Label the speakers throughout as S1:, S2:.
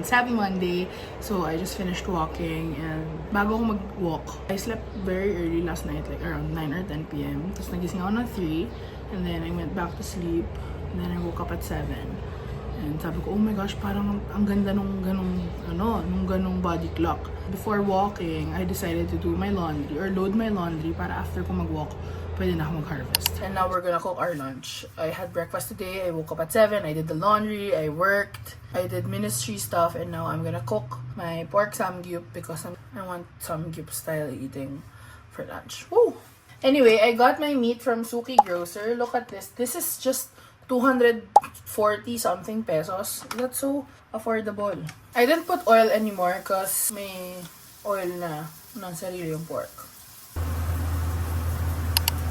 S1: friends. Happy Monday! So I just finished walking and bago ako mag-walk, I slept very early last night, like around 9 or 10 p.m. Tapos nagising ako ng 3 and then I went back to sleep and then I woke up at 7. And sabi ko, oh my gosh, parang ang ganda nung ganong body clock. Before walking, I decided to do my laundry or load my laundry para after ko mag-walk, pwede na ako mag-harvest. And now we're gonna cook our lunch. I had breakfast today, I woke up at 7, I did the laundry, I worked, I did ministry stuff, and now I'm gonna cook my pork samgyup because I want samgyup style eating for lunch. Woo! Anyway, I got my meat from Suki Grocer. Look at this. This is just 240 something pesos. That's so affordable. I didn't put oil anymore because may oil na ng sarili yung pork.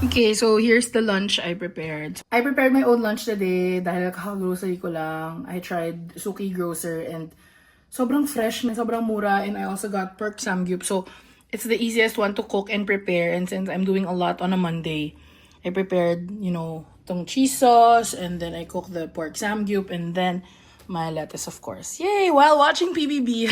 S1: Okay, so here's the lunch I prepared. I prepared my own lunch today dahil kaka-grocery ko lang. I tried Suki Grocer and sobrang fresh na, sobrang mura, and I also got pork samgyup. So it's the easiest one to cook and prepare, and since I'm doing a lot on a Monday, I prepared, tong cheese sauce, and then I cooked the pork samgyup, and then my lettuce, of course. Yay! While watching PBB.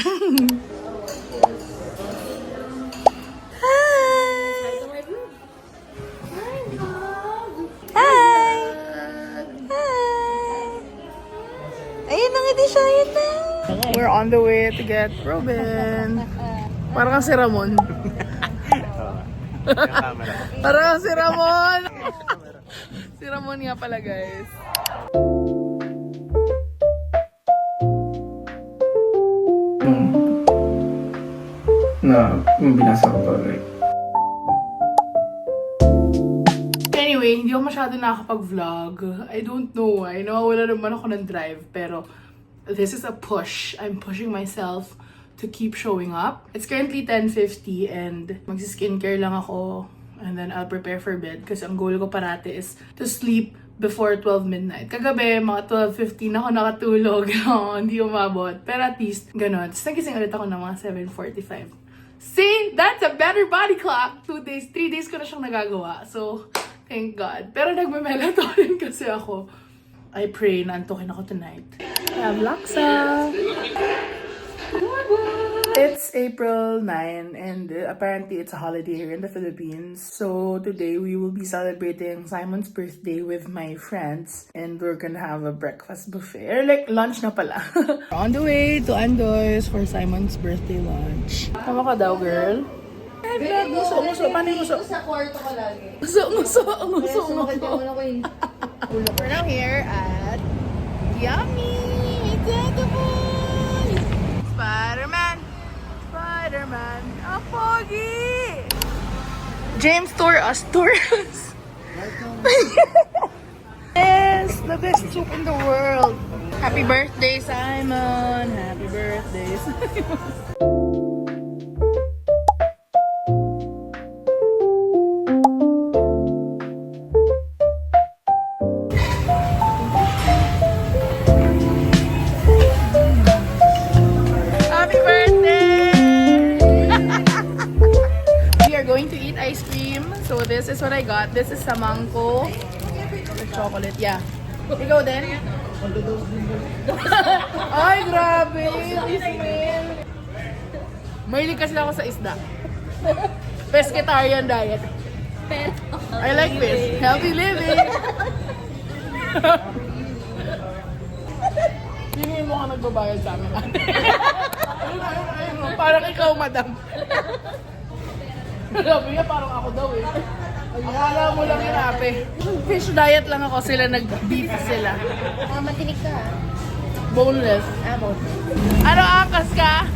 S1: We're on the way to get Robin. Parang si Ramon. Parang si Ramon. Si Ramon nga pala, guys.
S2: Binasa ko to, like.
S1: Anyway, hindi ako masyado nakakapag-vlog. I don't know why. Nawawala naman ako ng drive, pero this is a push. I'm pushing myself to keep showing up. It's currently 10:50 and magsi-skincare lang ako and then I'll prepare for bed kasi ang goal ko parati is to sleep before 12 midnight. Kagabi, mga 12:15 ako nakatulog. Hindi umabot. Pero at least, ganun. Tapos nagising ulit ako ng mga 7:45. See? That's a better body clock! 2 days, 3 days ko na siyang nagagawa. So, thank God. Pero nagme-melatonin kasi ako. I pray na antukin ako tonight. I have laksa! It's April 9 and apparently it's a holiday here in the Philippines. So today we will be celebrating Simon's birthday with my friends and we're gonna have a breakfast buffet. Or like lunch na pala. On the way to Andoy's for Simon's birthday lunch. Tama ka daw, girl? Nguso. Paano yung nguso?
S3: Sa kwarto ko lagi.
S1: Nguso.
S3: We're now here at Yummy!
S1: Spider-Man! Ang pogi! James, tour us. Yes! The best soup in the world! Happy birthday, Simon! Happy birthday, Simon! So this is what I got. This is samangko with chocolate. Yeah. Ikaw din? Ay, grabe! Ismail! Mahilig kasi ako sa isda. Pescatarian diet. I like fish. Healthy living! Hindi mo ka nagbabayad sa amin. Ayun, parang ikaw, madam. Sabi niya parang ako daw eh. Akala mo lang yun, ate. Fish diet lang ako, sila nag-beef sila.
S3: Matinig ka ah.
S1: Boneless.
S3: Boneless.
S1: Ano, angkas ka?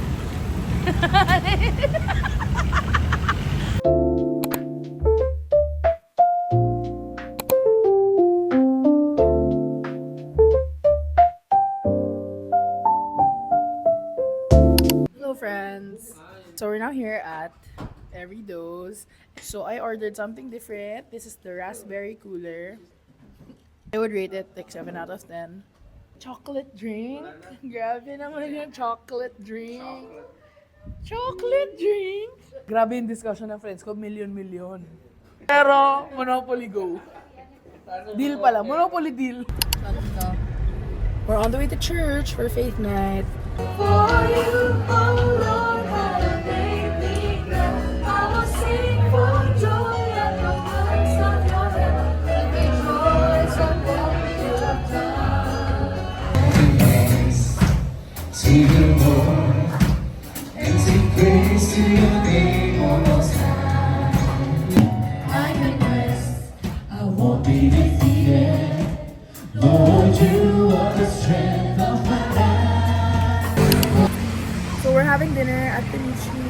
S1: Hello friends. So we're now here at Every Dose. So I ordered something different. This is the raspberry cooler. I would rate it like 7 out of 10. Chocolate drink? Grabe naman yung chocolate drink. Chocolate drink? Grabe yung discussion ng friends ko, million. Pero, Monopoly Go. Deal pala, Monopoly deal. We're on the way to church for faith night.
S2: For you, oh Lord, how to make me glad. I will sing for joy at the works of your hand, and rejoice on what you have done. To you, Lord, and sing praise to your name, O Most High. I can rest, I won't be defeated. Lord, you are the strength of my life.
S1: So we're having dinner at Pinichi.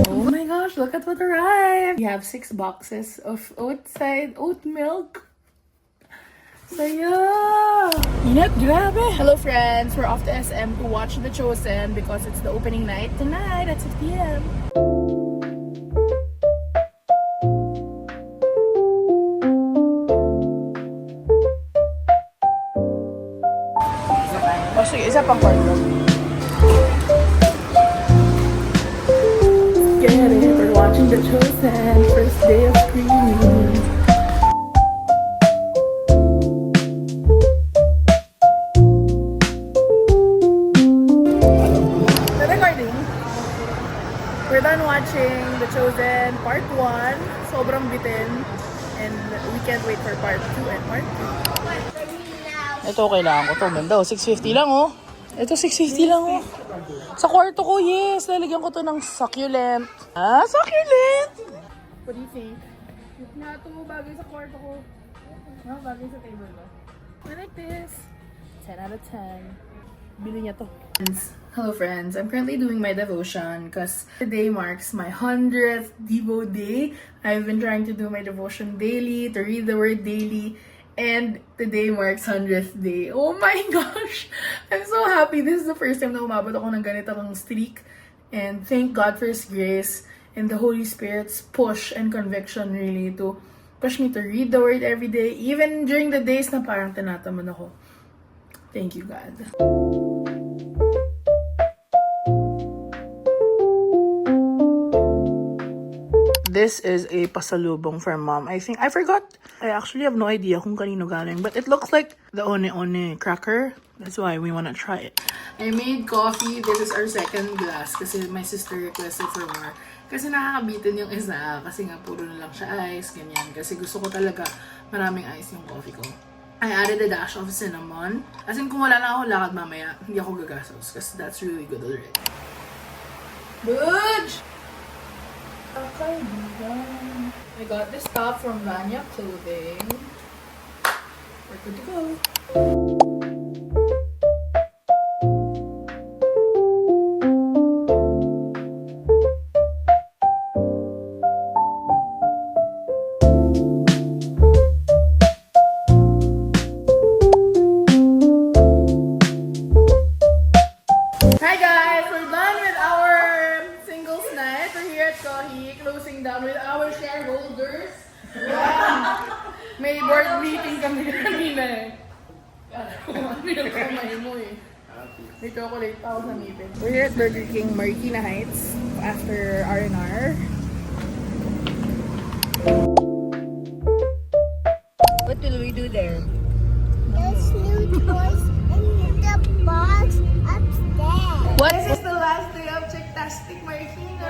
S1: Oh my gosh, look at what arrived. We have 6 boxes of oat milk. Saya! Inat, grabe! Hello friends, we're off to SM to watch The Chosen because it's the opening night tonight at 6 p.m. O sige, isa pang kwarto. Get it, we're watching The Chosen, first day of screening. The recording. We're done watching The Chosen Part 1. Sobrang bitin. And we can't wait for Part 2 and Part 3. Ito, kailangan ko to. Ganda, 650 lang, oh. Ito, 650 lang, oh. Sa kwarto ko, yes. Lalagyan ko to ng succulent. Ah, succulent! What do you think? Na ito mo bagay sa kwarto ko. No, bagay sa table ko. I like this. 10 out of 10. Bili niya to. Hello friends, I'm currently doing my devotion because today marks my 100th Devo day. I've been trying to do my devotion daily, to read the word daily, and today marks 100th day. Oh my gosh! I'm so happy. This is the first time na umabot ako ng ganitong streak. And thank God for His grace and the Holy Spirit's push and conviction really to push me to read the word every day, even during the days na parang tinatamad ako. Thank you, God. This is a pasalubong from Mom. I think, I forgot. I actually have no idea kung kanino galing. But it looks like the one cracker. That's why we want to try it. I made coffee. This is our second glass kasi my sister requested for more. Kasi nakakabitin yung isa. Kasi nga puro na lang siya ice. Ganyan. Kasi gusto ko talaga maraming ice yung coffee ko. I added a dash of cinnamon. As in, kung wala na ako lakad mamaya, hindi ako gagasos. Kasi that's really good already. Budge! Okay, I got this top from Vanya Clothing. We're good to go. Hi guys, we're done with our singles night. We're here at Kohi, closing down with our shareholders. Yeah. May board meeting kami kanina eh. Ano yung kamay mo eh. May chocolate pa ako sa ngipin. We're here at Burger King Marikina Heights after R&R.
S3: What will we do there?
S4: There's new toys in the box upstairs.
S1: What? This is the last day of Chicktastic Marikina.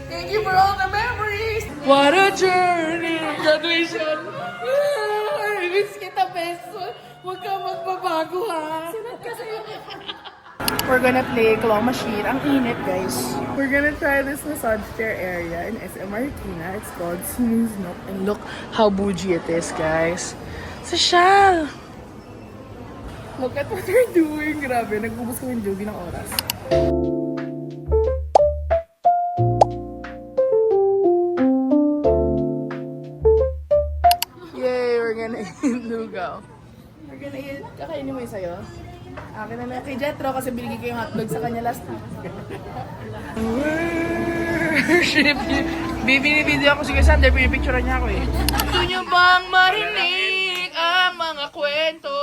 S1: Thank you for all the memories. What a journey! Graduation! I miss kita, beso. Huwag ka magbabago, ha? We're gonna play claw machine. Ang init, guys. We're gonna try this massage chair area in SM Marikina. It's called Smooth Nook. And look how bougie it is, guys. Social! Look at what we're doing. Grabe, nag-ubos kami yung jogi ng oras. Yay! We're gonna eat lugaw. We're gonna eat... Kakainin mo yung sa'yo? Akin na lang kay Jetro kasi binigay ko yung hotdog sa kanya last time. Worship you. Binibideo ako si Cassandra, pinipicturean niya ako eh. Gusto niyo bang marinig ang mga kwento